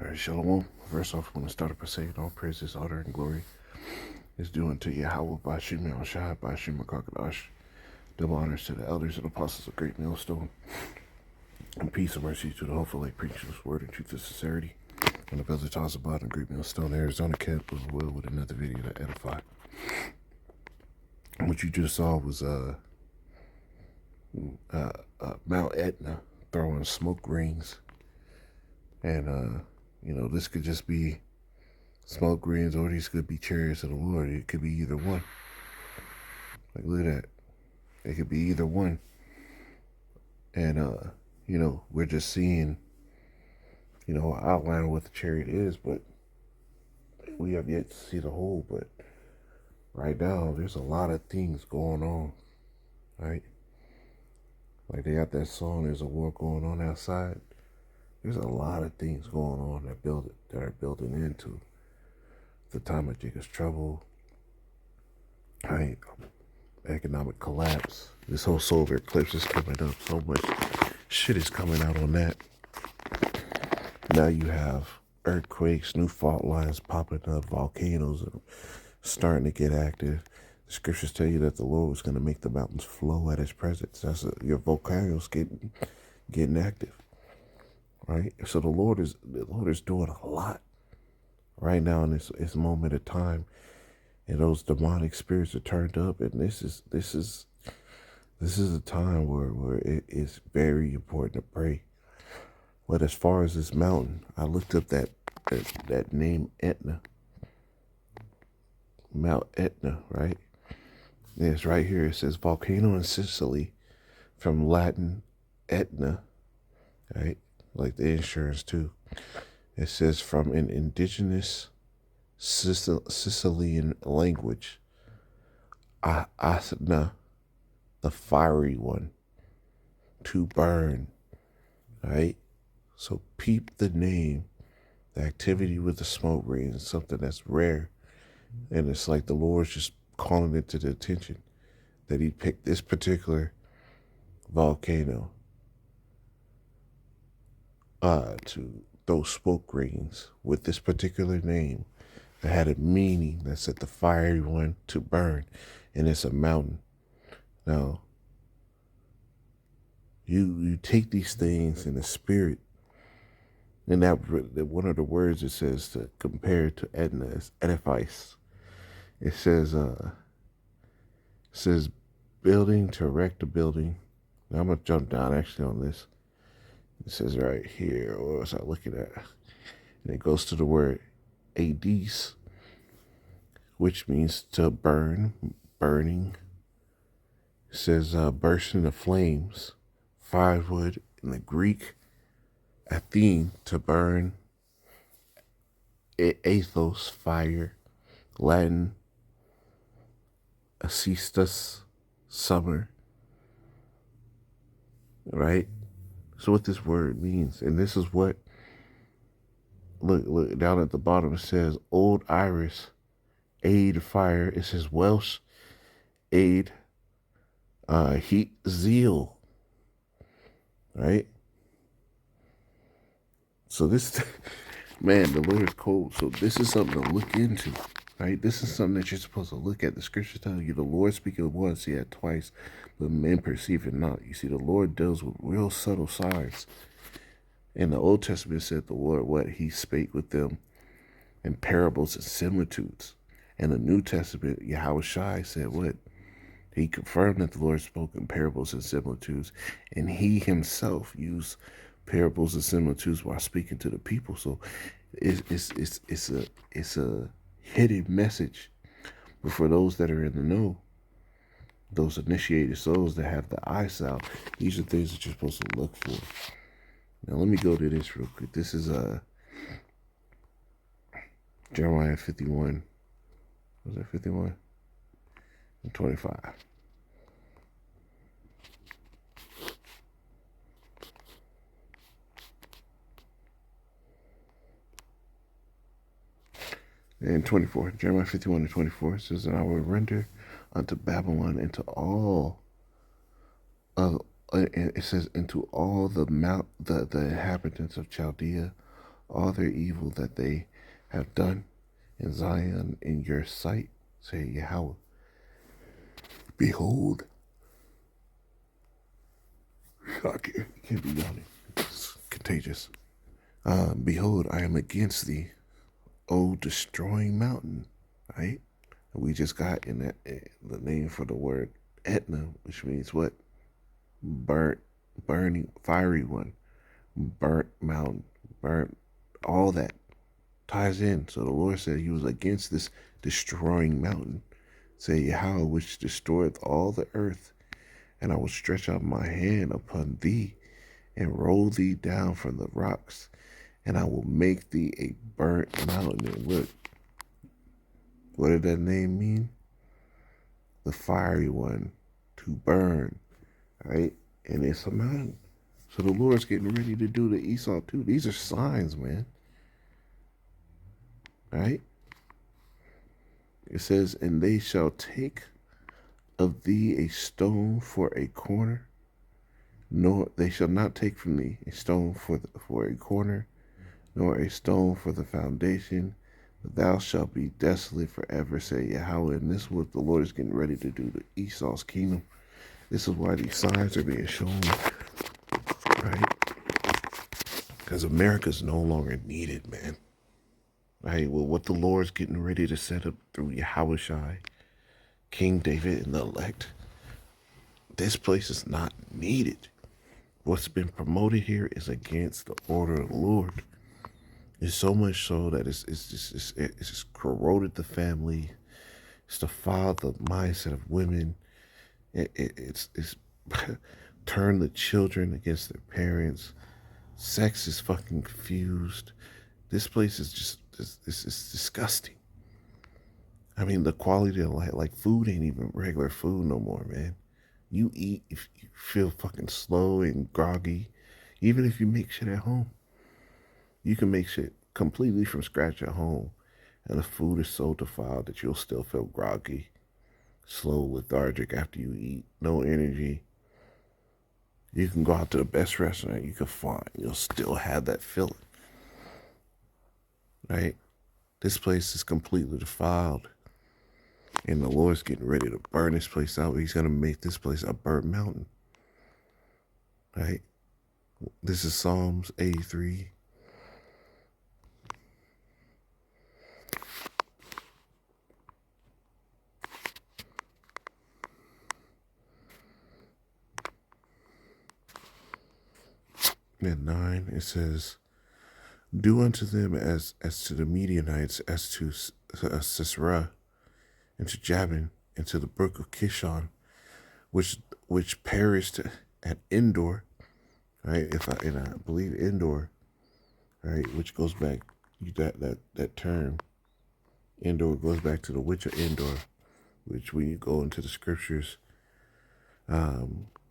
All right, Shalom. First off, I want to start by saying all praises, honor, and glory is due unto Yahweh, Bashim Al-Shai, Bashim Al-Kakadash. Double honors to the elders and apostles of Great Millstone. And peace and mercy to the hopeful like preachers of word and truth and sincerity. And the Brother Tazabot in Great Millstone, Arizona camp of will with another video to edify. What you just saw was Mount Etna throwing smoke rings. And, this could just be smoke rings, or these could be chariots of the Lord. It could be either one. Like, look at that. It could be either one. And, we're just seeing, an outline of what the chariot is, but we have yet to see the whole. But right now, there's a lot of things going on, right? Like they got that song, there's a war going on outside. There's a lot of things going on that are building into the time of Jacob's trouble, right? Economic collapse. This whole solar eclipse is coming up. So much shit is coming out on that. Now you have earthquakes, new fault lines popping up, volcanoes are starting to get active. The scriptures tell you that the Lord was going to make the mountains flow at His presence. Your volcanoes getting active, right? So the Lord is doing a lot right now in this moment of time, and those demonic spirits are turned up, and this is a time where it is very important to pray. But as far as this mountain, I looked up that name Etna, Mount Etna, right? It's right here. It says volcano in Sicily, from Latin Etna, right? Like the insurance too. It says from an indigenous Sicilian language, Asna, the fiery one, to burn, right? So peep the name, the activity with the smoke rings, something that's rare. And it's like the Lord's just calling it to the attention that He picked this particular volcano to throw smoke rings with this particular name that had a meaning that said the fiery one to burn, and it's a mountain. Now, you take these things in the spirit, and that one of the words it says to compare it to Etna is edifice. It says building to erect a building. Now I'm gonna jump down actually on this. It says right here, what was I looking at? And it goes to the word adis, which means to burn, burning. It says burst into flames, firewood in the Greek, Athene, to burn, athos, fire, Latin, acestus, summer, right? So what this word means, and this is what, look down at the bottom, it says Old Irish, aid, fire. It says Welsh, aid, heat, zeal, right? So this, man, the Lord is cold. So this is something to look into, right? This is something that you're supposed to look at. The scriptures tell you the Lord speaketh once, yet twice, but men perceive it not. You see, the Lord deals with real subtle signs. In the Old Testament, it said the Lord, what? He spake with them in parables and similitudes. In the New Testament, Yahweh Shai said what? He confirmed that the Lord spoke in parables and similitudes, and He Himself used parables and similitudes while speaking to the people. So it's a hidden message. But for those that are in the know, those initiated souls that have the eyesight, these are things that you're supposed to look for. Now let me go to this real quick. This is Jeremiah 51. Was that 51? And 25. And 24, Jeremiah 51 and 24 says, and I will render unto Babylon into all of, it says, into all the inhabitants of Chaldea, all their evil that they have done in Zion in your sight, say Yahweh. Behold, I can't be yawning. It's contagious. Behold, I am against thee, O destroying mountain. Right? We just got in that the name for the word Etna, which means what? Burnt, burning, fiery one, burnt mountain, burnt, all that ties in. So the Lord said he was against this destroying mountain. Say Yahweh, which destroyeth all the earth, and I will stretch out my hand upon thee and roll thee down from the rocks, and I will make thee a burnt mountain. And look, what did that name mean? The fiery one, to burn, right? And it's a mountain. So the Lord's getting ready to do the Esau too. These are signs, man. Right? It says, and they shall take of thee a stone for a corner. Nor they shall not take from thee a stone for a corner, nor a stone for the foundation. But thou shalt be desolate forever, say Yahweh. And this is what the Lord is getting ready to do to Esau's kingdom. This is why these signs are being shown, right? Because America's no longer needed, man. Right? Well, what the Lord's getting ready to set up through Yahushai, King David, and the elect, this place is not needed. What's been promoted here is against the order of the Lord. It's so much so that it's just corroded the family. It's defiled the mindset of women. It's turned the children against their parents. Sex is fucking confused. This place is just it's disgusting. I mean, the quality of life, like food ain't even regular food no more, man. You eat if you feel fucking slow and groggy, even if you make shit at home. You can make shit completely from scratch at home, and the food is so defiled that you'll still feel groggy, slow, lethargic after you eat, no energy. You can go out to the best restaurant you can find, you'll still have that feeling, right? This place is completely defiled, and the Lord's getting ready to burn this place out. He's going to make this place a burnt mountain, right? This is Psalms 83. At 9, it says, do unto them as to the Midianites, as to Sisera, and to Jabin, and to the brook of Kishon, which perished at Endor, right? And I believe Endor, right, which goes back that term, Endor goes back to the witch of Endor, which when you go into the scriptures,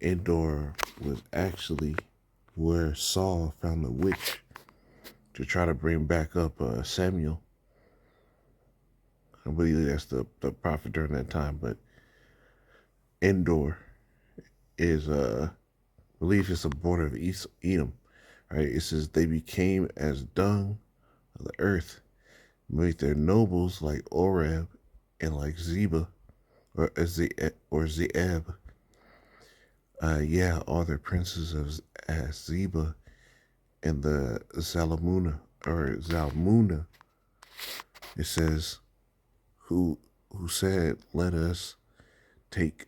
Endor was actually where Saul found the witch to try to bring back up Samuel. I believe that's the prophet during that time, but Endor is I believe it's a border of Edom, right? It says they became as dung of the earth, made their nobles like Oreb and like Zeba, or Zeeb. All their princes of Zeba and the Zalmunna. It says, who said, let us take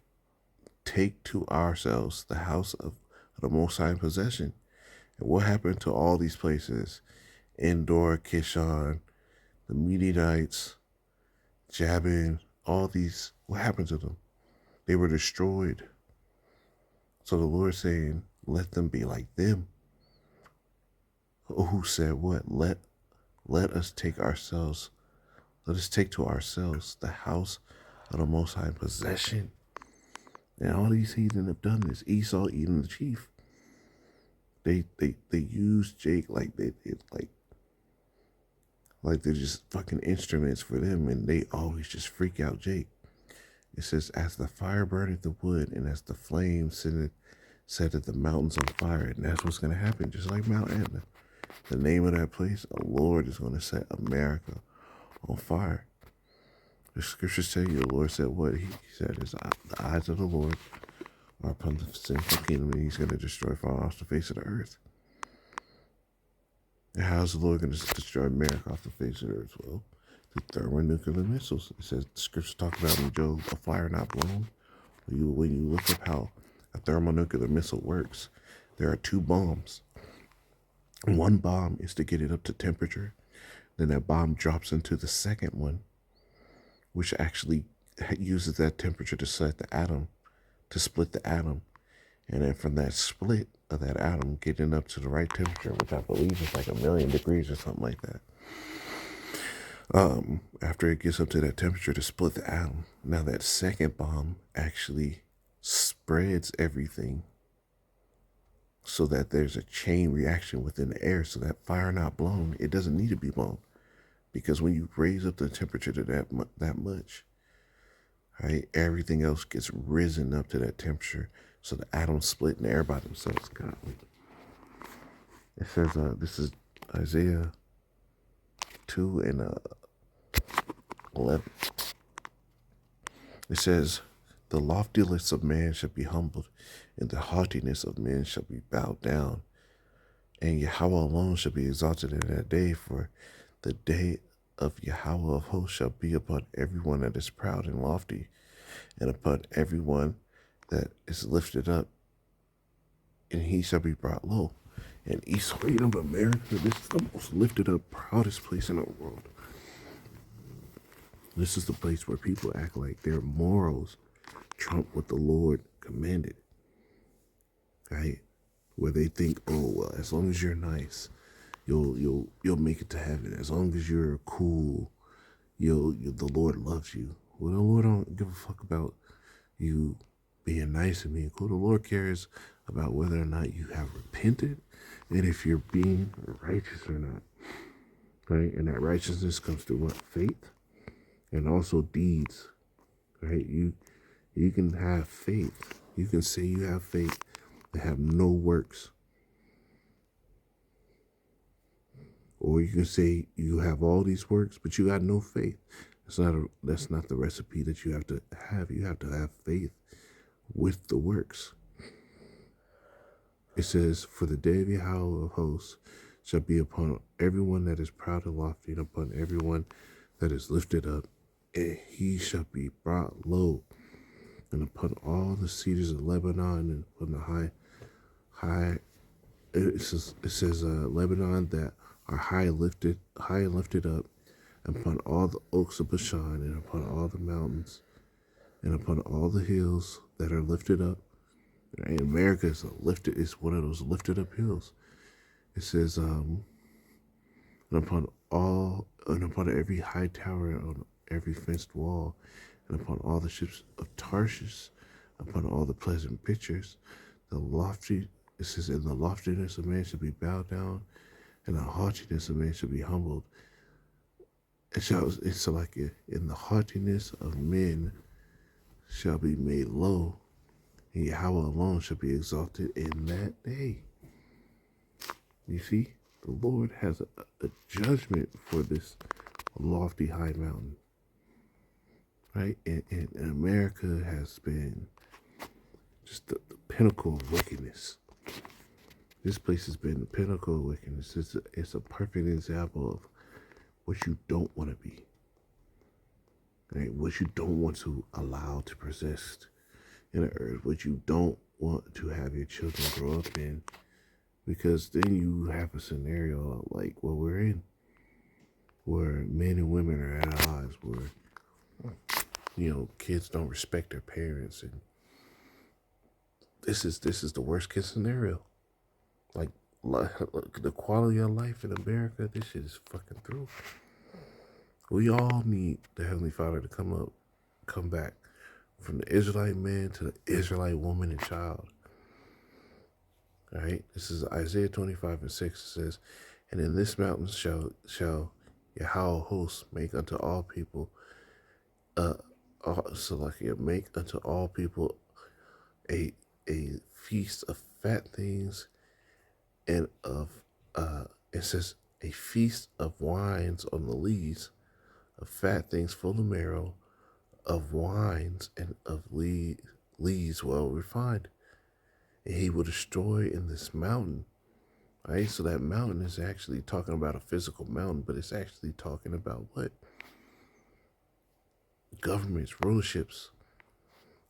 to ourselves the house of the Most High in possession. And what happened to all these places? Endor, Kishon, the Midianites, Jabin, all these, what happened to them? They were destroyed. So the Lord saying, let them be like them. Who said what? Let us take to ourselves the house of the Most High in possession. And all these heathen have done this. Esau eating the chief. They use Jake like they're just fucking instruments for them, and they always just freak out Jake. It says, as the fire burneth the wood, and as the flame setteth the mountains on fire. And that's what's going to happen, just like Mount Etna. The name of that place, the Lord is going to set America on fire. The scriptures tell you, the Lord said what? He said, the eyes of the Lord are upon the sinful kingdom, and he's going to destroy far off the face of the earth. And how is the Lord going to destroy America off the face of the earth? Well, through thermonuclear missiles. It says, the scriptures talk about in Job, a fire not blown. When you look up how a thermonuclear missile works, there are two bombs. One bomb is to get it up to temperature. Then that bomb drops into the second one, which actually uses that temperature to set the atom, to split the atom. And then from that split of that atom getting up to the right temperature, which I believe is like 1,000,000 degrees or something like that. After it gets up to that temperature to split the atom, now that second bomb actually spreads everything so that there's a chain reaction within the air, so that fire not blown, it doesn't need to be blown. Because when you raise up the temperature to that much, right, everything else gets risen up to that temperature, so the atoms split in the air by themselves. God, it says, this is Isaiah 2 and 11. It says, the loftiness of man shall be humbled, and the haughtiness of men shall be bowed down. And Yahweh alone shall be exalted in that day, for the day of Yahweh of hosts shall be upon everyone that is proud and lofty, and upon everyone that is lifted up, and he shall be brought low. And East Freedom of America, this is the most lifted up, proudest place in the world. This is the place where people act like their morals trump what the Lord commanded, right? Where they think, oh well, as long as you're nice, you'll make it to heaven. As long as you're cool, the Lord loves you. Well, the Lord don't give a fuck about you being nice and being cool. The Lord cares about whether or not you have repented and if you're being righteous or not, right? And that righteousness comes through what? Faith and also deeds, right? You can have faith. You can say you have faith and have no works. Or you can say you have all these works, but you got no faith. That's not the recipe that you have to have. You have to have faith with the works. It says, for the day of Yahweh of hosts shall be upon everyone that is proud and lofty, and upon everyone that is lifted up, and he shall be brought low, and upon all the cedars of Lebanon, and upon the high. It says Lebanon that are high and lifted up, and upon all the oaks of Bashan, and upon all the mountains, and upon all the hills that are lifted up. And America is one of those lifted up hills. It says, and upon every high tower, and on every fenced wall, and upon all the ships of Tarshish, upon all the pleasant pictures, it says, in the loftiness of man shall be bowed down, and the haughtiness of man shall be humbled. It's like in the haughtiness of men shall be made low, and Yahweh alone shall be exalted in that day. You see, the Lord has a judgment for this lofty high mountain, right? And America has been just the pinnacle of wickedness. This place has been the pinnacle of wickedness. It's a perfect example of what you don't want to be, right? What you don't want to allow to persist in the earth, what you don't want to have your children grow up in, because then you have a scenario like what we're in, where men and women are at odds, where kids don't respect their parents, and this is the worst case scenario. Like the quality of life in America, this shit is fucking through. We all need the Heavenly Father to come back, from the Israelite man to the Israelite woman and child. All right, this is Isaiah 25 and 6. It says, and in this mountain shall Yahweh hosts make unto all people, make unto all people a feast of fat things, and of It says, a feast of wines on the lees, of fat things full of marrow, of wines and of lees well refined. And he will destroy in this mountain. Right? So that mountain is actually talking about a physical mountain, but it's actually talking about what? Governments, rulerships.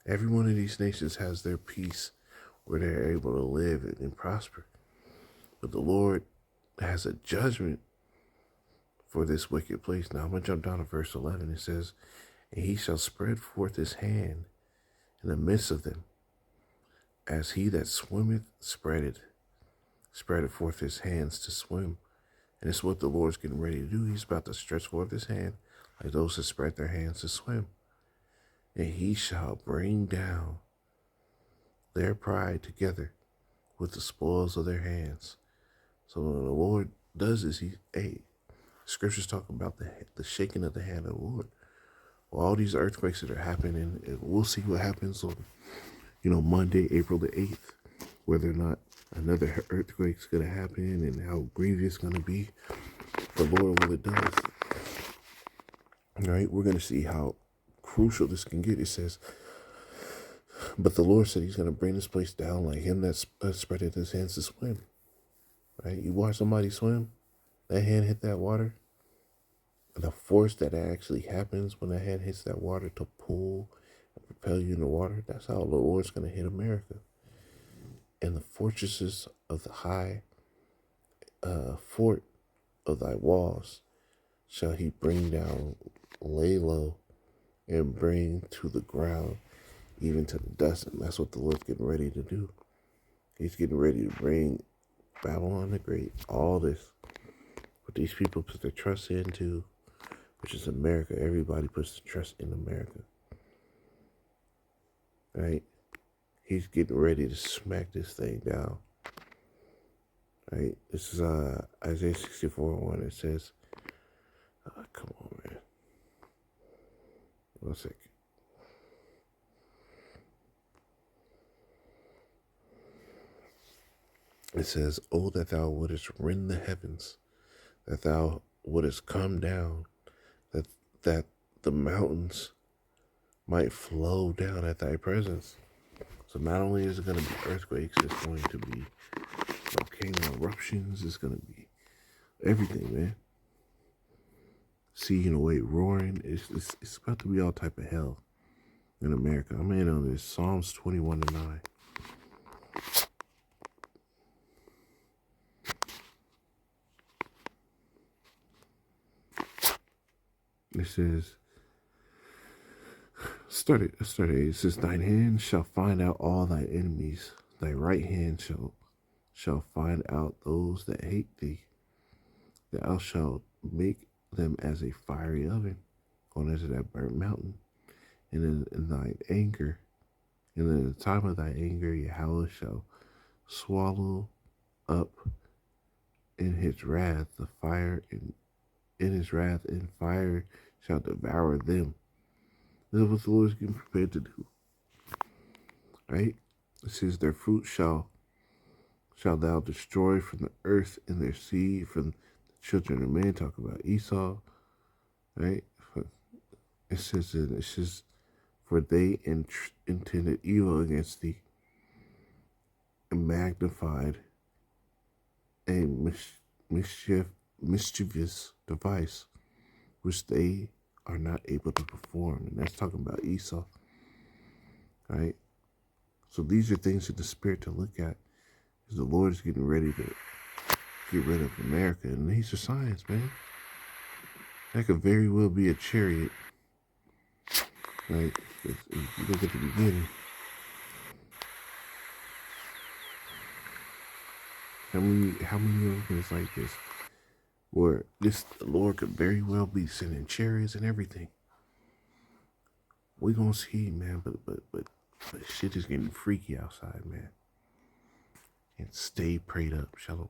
Every one of these nations has their peace where they're able to live and prosper. But the Lord has a judgment for this wicked place. Now I'm going to jump down to verse 11. It says, and he shall spread forth his hand in the midst of them, as he that swimmeth spreadeth forth his hands to swim. And it's what the Lord's getting ready to do. He's about to stretch forth his hand like those that spread their hands to swim. And he shall bring down their pride together with the spoils of their hands. So when the Lord does this, scriptures talk about the shaking of the hand of the Lord. Well, all these earthquakes that are happening, and we'll see what happens on, Monday, April the 8th, whether or not another earthquake's going to happen and how grievous it's going to be. The Lord will it does. All right, we're going to see how crucial this can get. It says, but the Lord said he's going to bring this place down like him that spreadeth his hands to swim. Right? You watch somebody swim, that hand hit that water, the force that actually happens when that hand hits that water to pull and propel you in the water, that's how the Lord's going to hit America. And the fortresses of the high fort of thy walls shall he bring down, lay low, and bring to the ground, even to the dust. And that's what the Lord's getting ready to do. He's getting ready to bring Babylon the Great, all this, what these people put their trust into, which is America. Everybody puts their trust in America. Right? He's getting ready to smack this thing down. Right? This is Isaiah 64:1. It says, come on, man. 1 second. It says, oh, that thou wouldest rend the heavens, that thou wouldest come down, that the mountains might flow down at thy presence. So not only is it going to be earthquakes, it's going to be volcano eruptions, it's going to be everything, man. Sea and the wave roaring. It's about to be all type of hell in America. I'm in on this. Psalms 21:9. It says, start it. It says, thine hand shall find out all thy enemies. Thy right hand shall find out those that hate thee. Thou shalt make them as a fiery oven, going into that burnt mountain. And in thine anger, and in the time of thy anger, Yahweh shall swallow up in his wrath the fire, in his wrath, and fire shall devour them. This is what the Lord is getting prepared to do. Right? It says, their fruit shall thou destroy from the earth, and their seed from the children of men. Talk about Esau. Right? It says, for they intended evil against thee, and magnified a mischievous device, which they are not able to perform. And that's talking about Esau. Right? So these are things in the spirit to look at. Because the Lord is getting ready to get rid of America. And these are signs, man. That could very well be a chariot. Right? If you look at the beginning. How many of them is like this? Where the Lord could very well be sending chariots and everything. We're gonna see, man, but shit is getting freaky outside, man. And stay prayed up. Shalom.